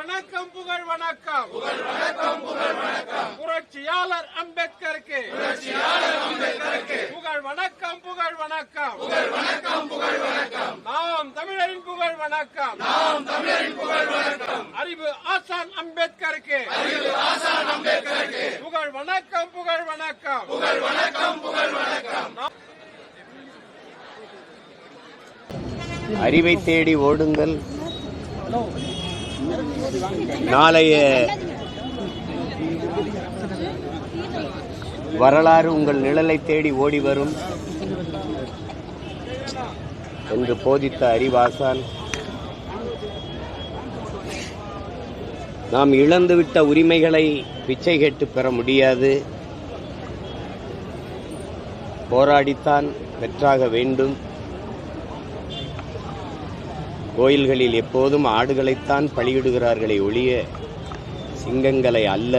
வணக்கம் புரட்சியாளர் அம்பேத்கருக்கு புகழ் வணக்கம் நாம் தமிழரின் புகழ் வணக்கம் அறிவு ஆசான் அம்பேத்கருக்கு புகழ் வணக்கம் அறிவை தேடி ஓடுங்கள். நாளைய வரலாறு உங்கள் நிழலை தேடி ஓடி வரும் என்று போதித்த அறிவாசான் நாம் இழந்துவிட்ட உரிமைகளை பிச்சை கேட்டு பெற முடியாது, போராடித்தான் பெற்றாக வேண்டும். கோயில்களில் எப்போதும் ஆடுகளைத்தான் பலியிடுகிறார்களே ஒழிய சிங்கங்களை அல்ல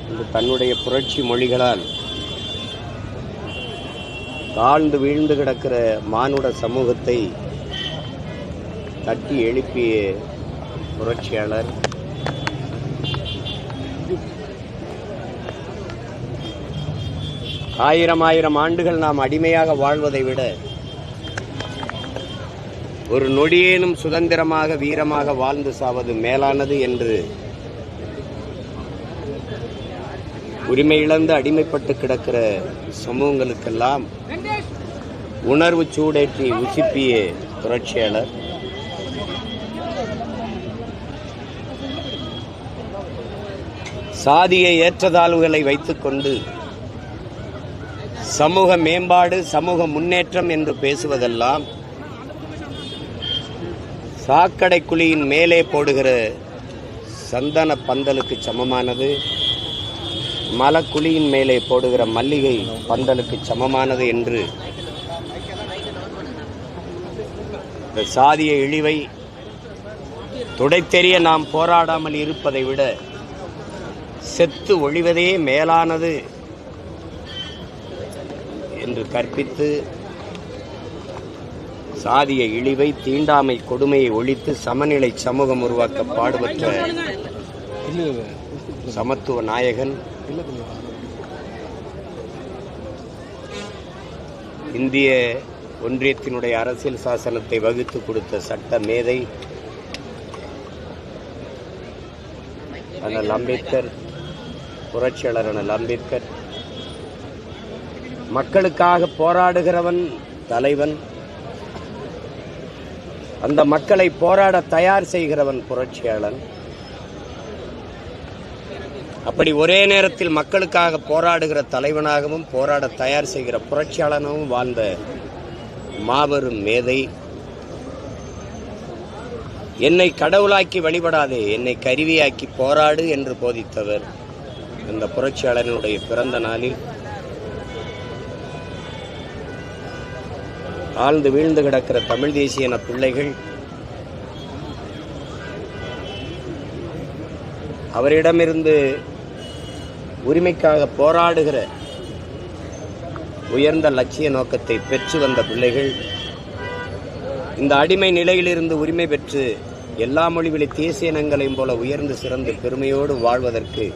என்று தன்னுடைய புரட்சி மொழிகளால் தாழ்ந்து வீழ்ந்து கிடக்கிற மானுட சமூகத்தை தட்டி எழுப்பிய புரட்சியாளர் ஆயிரம் ஆண்டுகள் நாம் அடிமையாக வாழ்வதை விட ஒரு நொடியேனும் சுதந்திரமாக வீரமாக வாழ்ந்து சாவது மேலானது என்று உரிமை இழந்து அடிமைப்பட்டு கிடக்கிற சமூகங்களுக்கெல்லாம் உணர்வு சூடேற்றி உசிப்பிய புரட்சியாளர் சாதிய ஏற்றத்தாழ்வுகளை வைத்துக் கொண்டு சமூக மேம்பாடு சமூக முன்னேற்றம் என்று பேசுவதெல்லாம் சாக்கடை குழியின் மேலே போடுகிற சந்தன பந்தலுக்கு சமமானது, மலக்குழியின் மேலே போடுகிற மல்லிகை பந்தலுக்கு சமமானது என்று இந்த சாதிய இழிவை துடைத்தெறிய நாம் போராடாமல் இருப்பதை விட செத்து ஒழிவதே மேலானது என்று கற்பித்து சாதிய இழிவை தீண்டாமை கொடுமையை ஒழித்து சமநிலை சமூகம் உருவாக்க பாடுபட்ட சமத்துவ நாயகன், இந்திய ஒன்றியத்தினுடைய அரசியல் சாசனத்தை வகுத்து கொடுத்த சட்ட மேதை அண்ணல் அம்பேத்கர், புரட்சியாளர் அண்ணல் அம்பேத்கர், மக்களுக்காக போராடுகிறவன் தலைவன், அந்த மக்களை போராட தயார் செய்கிறவன் புரட்சியாளன். அப்படி ஒரே நேரத்தில் மக்களுக்காக போராடுகிற தலைவனாகவும் போராட தயார் செய்கிற புரட்சியாளனாகவும் வாழ்ந்த மாபெரும் மேதை. என்னை கடவுளாக்கி வழிபடாதே, என்னை கருவியாக்கி போராடு என்று போதித்தவர். அந்த புரட்சியாளனுடைய பிறந்த நாளில் ஆழ்ந்து வீழ்ந்து கிடக்கிற தமிழ் தேசிய பிள்ளைகள் அவரிடமிருந்து உரிமைக்காக போராடுகிற உயர்ந்த லட்சிய நோக்கத்தை பெற்று வந்த பிள்ளைகள் இந்த அடிமை நிலையிலிருந்து உரிமை பெற்று எல்லா மொழிவழி தேசிய இனங்களையும் போல உயர்ந்து சிறந்து பெருமையோடு வாழ்வதற்கு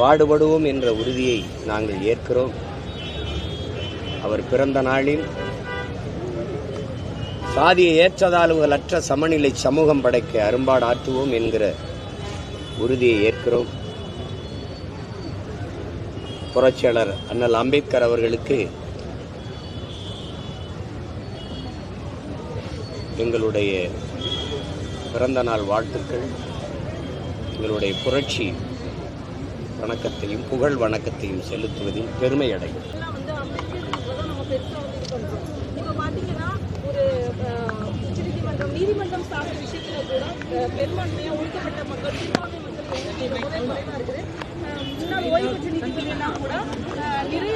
பாடுபடுவோம் என்ற உறுதியை நாங்கள் ஏற்கிறோம். அவர் பிறந்த நாளில் சாதிய ஏற்றத்தாழ்வுகளற்ற சமநிலை சமூகம் படைக்க அரும்பாடு ஆற்றுவோம் என்கிற உறுதியை ஏற்கிறோம். புரட்சியாளர் அண்ணல் அம்பேத்கர் அவர்களுக்கு எங்களுடைய பிறந்த நாள் வாழ்த்துக்கள், எங்களுடைய புரட்சி வணக்கத்தையும் புகழ் வணக்கத்தையும் செலுத்துவதில் பெருமை அடையும். இப்ப பாத்தீங்கன்னா ஒரு உச்சநீதிமன்றம் நீதிமன்றம் சார்ந்த விஷயத்துல கூட பெரும்பான்மையா ஒடுக்கப்பட்ட மக்கள் சிறுபான்மை மக்கள் குறைவா இருக்குது. முன்னாள் ஓய்வு பெற்ற நீதிபதியெல்லாம் கூட நிறைய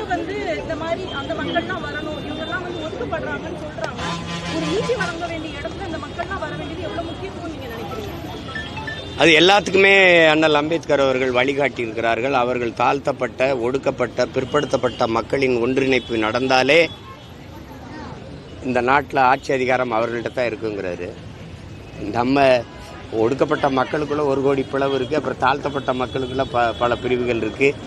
இந்த மாதிரி அந்த மக்கள்லாம் வரணும், இவங்கெல்லாம் ஒதுக்கப்படுறாங்கன்னு சொல்றாங்க. ஒரு நீதி வழங்க வேண்டிய இடத்துல இந்த மக்கள்லாம் வர வேண்டியது எவ்வளவு முக்கியத்துவம் நீங்க நினைக்கிறீங்க? அது எல்லாத்துக்குமே அண்ணல் அம்பேத்கர் அவர்கள் வழிகாட்டி இருக்கிறார்கள். அவர்கள் தாழ்த்தப்பட்ட ஒடுக்கப்பட்ட பிற்படுத்தப்பட்ட மக்களின் ஒன்றிணைப்பு நடந்தாலே இந்த நாட்டில் ஆட்சி அதிகாரம் அவர்கள்ட்ட தான் இருக்குங்கிறாரு. நம்ம ஒடுக்கப்பட்ட மக்களுக்குள்ள 1 கோடி பிளவு இருக்குது. அப்புறம் தாழ்த்தப்பட்ட மக்களுக்குள்ள பல பிரிவுகள் இருக்குது.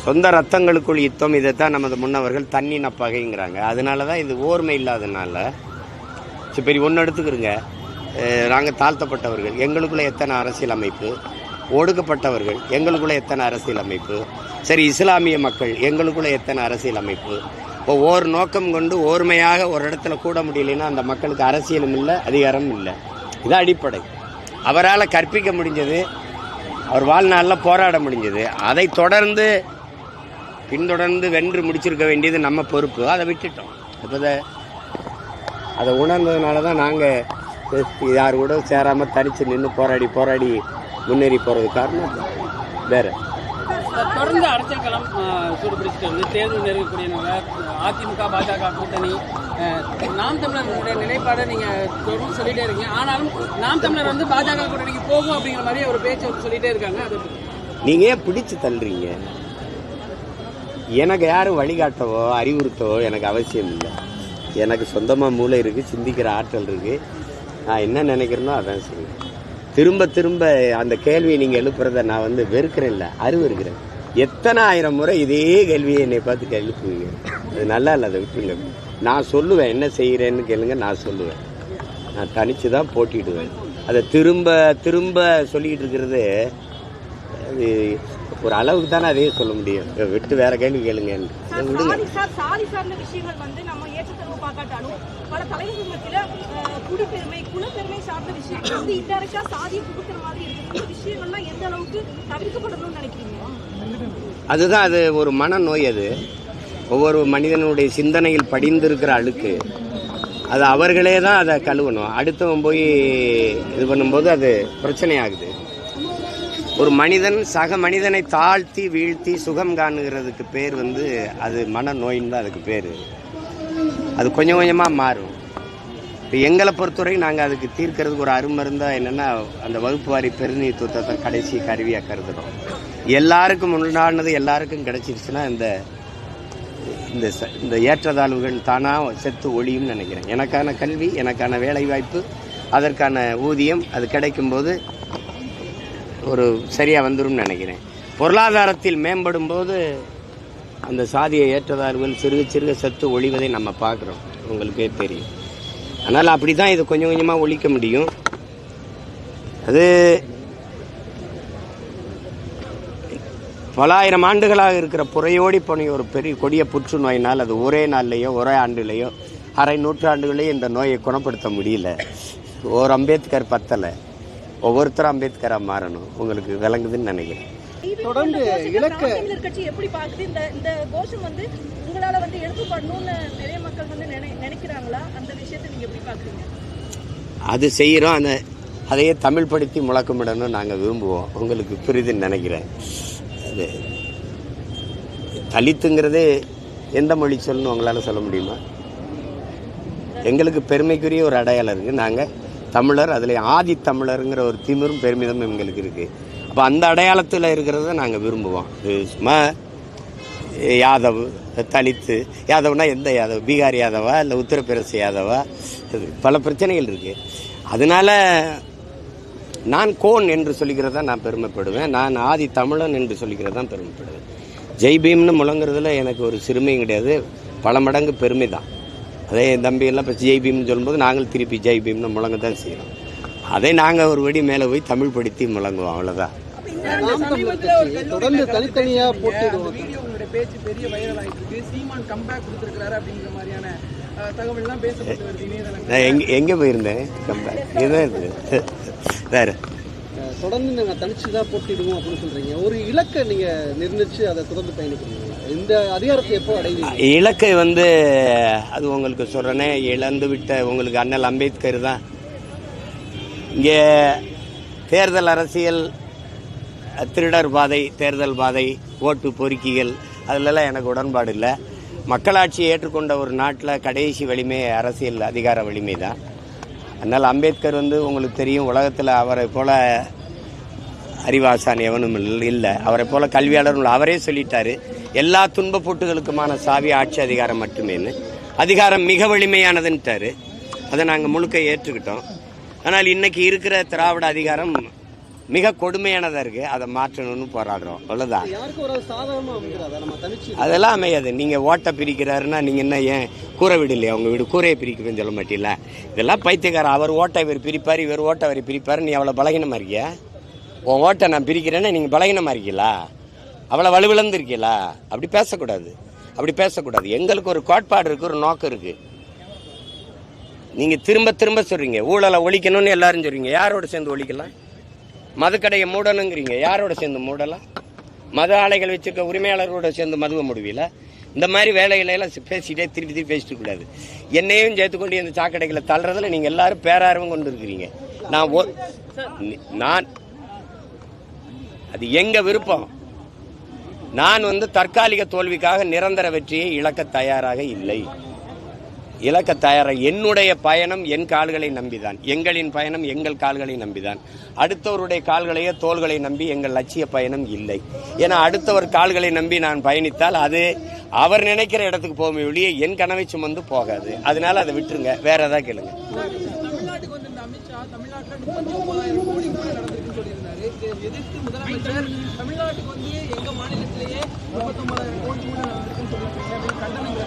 சொந்த ரத்தங்களுக்குள் யுத்தம், இதைத்தான் நமது முன்னவர்கள் தன்னின பகைங்கிறாங்க. அதனால தான் இது ஓர்மை இல்லாதனால. சரி, ஒன்று எடுத்துக்கிறோங்க. நாங்கள் தாழ்த்தப்பட்டவர்கள், எங்களுக்குள்ள எத்தனை அரசியல் அமைப்பு, ஒடுக்கப்பட்டவர்கள் எங்களுக்குள்ள எத்தனை அரசியல் அமைப்பு, சரி இஸ்லாமிய மக்கள் எங்களுக்குள்ள எத்தனை அரசியல் அமைப்பு. இப்போ ஓர் நோக்கம் கொண்டு ஓர்மையாக ஒரு இடத்துல கூட முடியலைன்னா அந்த மக்களுக்கு அரசியலும் இல்லை, அதிகாரமும் இல்லை. இது அடிப்படை. அவரால் கற்பிக்க முடிஞ்சது, அவர் வாழ்நாளில் போராட முடிஞ்சது. அதை பின்தொடர்ந்து வென்று முடிச்சிருக்க வேண்டியது நம்ம பொறுப்பு. அதை விட்டுட்டோம். இப்போ அதை உணர்ந்ததுனால தான் நாங்கள் யார் கூட சேராமல் தனித்து நின்று போராடி முன்னேறி போகிறது காரணம் வேறு. தொடர்ந்து அரசியல் களம் சூடுபிடிச்சிட்டு வந்து தேர்தல் நெருங்கக்கூடிய அதிமுக பாஜக கூட்டணி, நாம் தமிழர்களுடைய நிலைப்பாடை நீங்கள் தொடர்ந்து சொல்லிட்டே இருக்கீங்க. ஆனாலும் நாம் தமிழர் வந்து பாஜக கூட்டணிக்கு போகும் அப்படிங்கிற மாதிரி ஒரு பேச்சு சொல்லிட்டே இருக்காங்க. அது நீங்கள் ஏன் பிடிச்சி தள்ளுறீங்க? எனக்கு யாரும் வழிகாட்டவோ அறிவுறுத்தவோ எனக்கு அவசியம் இல்லை. எனக்கு சொந்தமாக மூளை இருக்குது, சிந்திக்கிற ஆற்றல் இருக்குது. நான் என்ன நினைக்கிறேனோ அதான் சொல்லுவேன். திரும்ப அந்த கேள்வியை நீங்கள் எழுப்புறத நான் வெறுக்கிறேன், இல்லை அறிவு இருக்கிறேன். எத்தனை ஆயிரம் முறை இதே கேள்வியை என்னை பார்த்து எழுப்புவீங்க. அது நல்லா இல்லை, அதை விட்டுருங்க. நான் சொல்லுவேன், என்ன செய்கிறேன்னு கேளுங்க, நான் சொல்லுவேன். நான் தனித்து தான் போட்டிடுவேன். அதை திரும்ப சொல்லிக்கிட்டு இருக்கிறது அது ஒரு அளவுக்கு தானே அதையே சொல்ல முடியும். விட்டு வேற கேள்வி கேளுங்க. சாதி சார்ந்த விஷயங்கள் நம்ம ஏற்றத்தரவு பார்க்காட்டாலும் பல தலைவர்கள் மத்தியில குடிப்பெருமை குலப்பெருமை சார்ந்த விஷயங்கள் இன்டைரக்டா சாதியை புகுத்துற மாதிரி இருக்கு. விஷயங்கள்லாம் எந்த அளவுக்கு தவிர்க்கப்படணும்னு நினைக்கிறீங்க? அதுதான் அது ஒரு மனநோய். அது ஒவ்வொரு மனிதனுடைய சிந்தனையில் படிந்திருக்கிற அழுக்கு. அது அவர்களே தான் அதை கழுவணும். அடுத்தவன் போய் இது பண்ணும்போது அது பிரச்சனையாகுது. ஒரு மனிதன் சக மனிதனை தாழ்த்தி வீழ்த்தி சுகம் காணுகிறதுக்கு பேர் அது மனநோயின்னு தான் அதுக்கு பேர். அது கொஞ்சம் கொஞ்சமாக மாறும். இப்போ எங்களை பொறுத்தவரை நாங்கள் அதுக்கு தீர்க்கிறதுக்கு ஒரு அருமருந்தாக என்னென்னா அந்த வகுப்பு வாரி பிரதிநிதித்துவத்தை கடைசி கருவியாக கருதுகிறோம். எல்லாருக்கும் உண்டானது எல்லாருக்கும் கிடைச்சிருச்சுன்னா இந்த ஏற்றத்தாழ்வுகள் தானாக செத்து ஒழியும்னு நினைக்கிறேன். எனக்கான கல்வி, எனக்கான வேலை வாய்ப்பு, அதற்கான ஊதியம் அது கிடைக்கும்போது ஒரு சரியாக வந்துடும் நினைக்கிறேன். பொருளாதாரத்தில் மேம்படும் போது அந்த சாதிய ஏற்றத்தாழ்வுகள் சிறுக செத்து ஒழிவதை நம்ம பார்க்குறோம், உங்களுக்கே தெரியும். அதனால் அப்படி தான் இது கொஞ்சம் கொஞ்சமாக ஒழிக்க முடியும். அது பல ஆயிரம் ஆண்டுகளாக இருக்கிற புறையோடி போன ஒரு பெரிய கொடிய புற்றுநோயினால் அது ஒரே நாள்லேயோ ஒரே ஆண்டுலேயோ அரை நூற்றாண்டுகளையும் இந்த நோயை குணப்படுத்த முடியல. ஒரு அம்பேத்கர் பத்தலை, ஒவ்வொருத்தரும் அம்பேத்கராக மாறணும். உங்களுக்கு விளங்குதுன்னு நினைக்கிறேன். தொடர்ந்து கட்சி எப்படி பார்க்குது இந்த கோஷம் உங்களால எடுக்கப்படணும்னு நிறைய மக்கள் நினைக்கிறாங்களா? அந்த விஷயத்தை நீங்க எப்படி பார்க்குறீங்க? அது செய்கிறோம். அதையே தமிழ் படுத்தி முழக்கமிடணும்னு நாங்கள் விரும்புவோம். உங்களுக்கு புரியுதுன்னு நினைக்கிறேன். அது தலித்துங்கிறது எந்த மொழி சொல்லணும் உங்களால் சொல்ல முடியுமா? எங்களுக்கு பெருமைக்குரிய ஒரு அடையாளம் இருக்குது. நாங்கள் தமிழர், அதில் ஆதி தமிழருங்கிற ஒரு திமிரும் பெருமிதமும் எங்களுக்கு இருக்குது. அப்போ அந்த அடையாளத்தில் இருக்கிறத நாங்கள் விரும்புவோம். சும்மா யாதவ், தலித்து, யாதவ்னா எந்த யாதவ்? பீகார் யாதவா இல்லை உத்தரப்பிரதேச யாதவா? பல பிரச்சனைகள் இருக்குது. அதனால் நான் கோன் என்று சொல்லிக்கிறதா நான் பெருமைப்படுவேன். நான் ஆதி தமிழன் என்று சொல்லிக்கிறதான் பெருமைப்படுவேன். ஜெய்பீம்னு முழங்குறதுல எனக்கு ஒரு சிறுமையும் கிடையாது, பல மடங்கு பெருமை தான். அதே தம்பியெல்லாம் இப்போ ஜெய்பீம்னு சொல்லும்போது நாங்கள் திருப்பி ஜெய்பீம்னு முழங்க தான் செய்கிறோம். அதை நாங்கள் ஒரு வடி மேலே போய் தமிழ் படுத்தி முழங்குவோம், அவ்வளோதான். தொடர்ந்து தனித்தனியாக போட்டிடுவோம். பேச்சு பெரிய வைரல் ஆகிட்டு, சீமான் கம்பேக் கொடுத்துருக்கிறாரு அப்படிங்கிற மாதிரியான தகவல்லாம் பேசப்பட்டு வருது. நான் எங்கே போயிருந்தேன்? கம்பேக் இதுதான் இருக்குது. வேறு தொடர்ந்து நாங்கள் தனிச்சு தான் போட்டிடுவோம் அப்படின்னு சொல்கிறீங்க. ஒரு இலக்கை நீங்கள் நிர்ணயித்து அதை தொடர்ந்து பயணிக்கிறீங்க. இந்த அதிகாரத்தை எப்போ அடைவீங்க? இலக்கை அது உங்களுக்கு சொல்கிறேனே, இழந்து விட்ட உங்களுக்கு அண்ணல் அம்பேத்கர் தான். இங்கே தேர்தல் அரசியல், திருடர் பாதை, தேர்தல் பாதை, ஓட்டு பொறுக்கிகள், அதிலெல்லாம் எனக்கு உடன்பாடு இல்லை. மக்களாட்சியை ஏற்றுக்கொண்ட ஒரு நாட்டில் கடைசி வலிமை அரசியல் அதிகார வலிமை தான். அதனால் அம்பேத்கர் உங்களுக்கு தெரியும், உலகத்தில் அவரை போல அறிவாசான் எவனும் இல்லை, அவரை போல கல்வியாளரும் அவரே சொல்லிட்டாரு, எல்லா துன்பப்பூட்டுகளுக்குமான சாவி ஆட்சி அதிகாரம் மட்டுமேன்னு. அதிகாரம் மிக வலிமையானதுன்ட்டாரு. அதை நாங்கள் முழுக்க ஏற்றுக்கிட்டோம். ஆனால் இன்னைக்கு இருக்கிற திராவிட அதிகாரம் மிக கொடுமையானதாக இருக்குது. அதை மாற்றணும்னு போராடுறோம், அவ்வளோதான். அதெல்லாம் அமையாது. நீங்கள் ஓட்டை பிரிக்கிறாருன்னா நீங்கள் என்ன ஏன் கூரை வீடு இல்லையா? உங்கள் வீடு கூரையை பிரிக்கிறேன்னு சொல்ல மாட்டீங்களா? இதெல்லாம் பைத்தியக்காரன். அவர் ஓட்டை இவர் பிரிப்பார், இவர் ஓட்டை அவர் பிரிப்பார். நீ அவ்வளோ பலகீனமாக இருக்கியா? உன் ஓட்டை நான் பிரிக்கிறேன்னா நீங்கள் பலகீனமாக இருக்கீங்களா? அவ்வளோ வலுவிழந்து இருக்கீங்களா? அப்படி பேசக்கூடாது, அப்படி பேசக்கூடாது. எங்களுக்கு ஒரு கோட்பாடு இருக்குது, ஒரு நோக்கம் இருக்குது. நீங்கள் திரும்ப திரும்ப சொல்கிறீங்க ஊழலை ஒழிக்கணும்னு எல்லாரும் சொல்கிறீங்க. யாரோட சேர்ந்து ஒழிக்கலாம்? மதுக்கடையை மூடணுங்கிறீங்க, யாரோட சேர்ந்து மூடலாம்? மது ஆலைகள் வச்சிருக்க உரிமையாளர்களோட சேர்ந்து மதுவை முடிவில. இந்த மாதிரி வேலைகளெல்லாம் பேசிட்டே திருப்பி திருப்பி பேசிட்டு கூடாது. என்னையும் சேர்த்துக்கொண்டு இந்த சாக்கடைகளை தள்ளுறதுல நீங்கள் எல்லாரும் பேரார்வம் கொண்டு இருக்கிறீங்க. நான் அது எங்கள் விருப்பம். நான் தற்காலிக தோல்விக்காக நிரந்தர வெற்றியை இழக்க தயாராக இல்லை. என்னுடைய பயணம் என் கால்களை நம்பிதான், எங்களின் பயணம் எங்கள் கால்களை நம்பிதான். அடுத்தவருடைய கால்களையோ தோள்களை நம்பி எங்கள் லட்சிய பயணம் இல்லை. ஏன்னா அடுத்தவர் கால்களை நம்பி நான் பயணித்தால் அது அவர் நினைக்கிற இடத்துக்கு போகும் வெளியே என் கனவை சுமந்து போகாது. அதனால அதை விட்டுருங்க, வேற ஏதாவது கேளுங்க. தமிழ்நாட்டுக்கு இந்த அமித்ஷா தமிழ்நாட்டில் 39,000 கோடி நடந்திருக்குன்னு சொல்லியிருந்தாரு. எதிர்த்து முதலமைச்சர் தமிழ்நாட்டுக்கு எங்க மாநிலத்திலேயே 39,000 கோடி நடந்திருக்குன்னு சொல்லியிருக்காங்க. கண்டனம்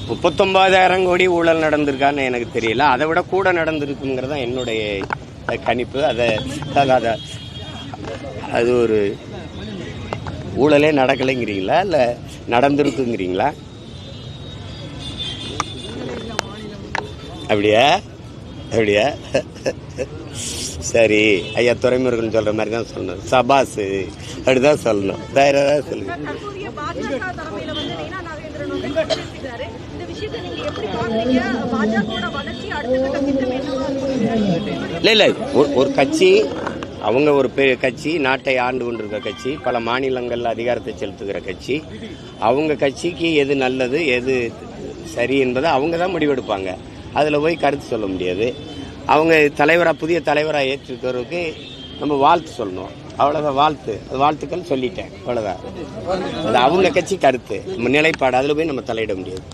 39,000 கோடி ஊழல் நடந்திருக்கான்னு எனக்கு தெரியல. அதை விட கூட நடந்திருக்குங்கிறதா என்னுடைய கணிப்பு. அது ஒரு ஊழலே நடக்கலைங்கிறீங்களா இல்லை நடந்திருக்குங்கிறீங்களா? அப்படியா? சரி ஐயா, துரைமுருகன் சொல்ற மாதிரி தான் சொல்லணும். சபாஸ் அப்படிதான் சொல்லணும், வேற ஏதாவது சொல்லுங்க. இல்லை ஒரு கட்சி, அவங்க ஒரு கட்சி, நாட்டை ஆண்டு கொண்டிருக்கிற கட்சி, பல மாநிலங்கள் அதிகாரத்தை செலுத்துகிற கட்சி. அவங்க கட்சிக்கு எது நல்லது எது சரி என்பதை அவங்க தான் முடிவெடுப்பாங்க. அதில் போய் கருத்து சொல்ல முடியாது. அவங்க புதிய தலைவராக ஏற்றுக்கிறதுக்கு நம்ம வாழ்த்து சொல்லணும், அவ்வளோதான். வாழ்த்துக்கள் சொல்லிட்டேன், அவ்வளோதான். அது அவங்க கட்சி கருத்து, நம்ம நிலைப்பாடு. அதில் போய் நம்ம தலையிட முடியாது.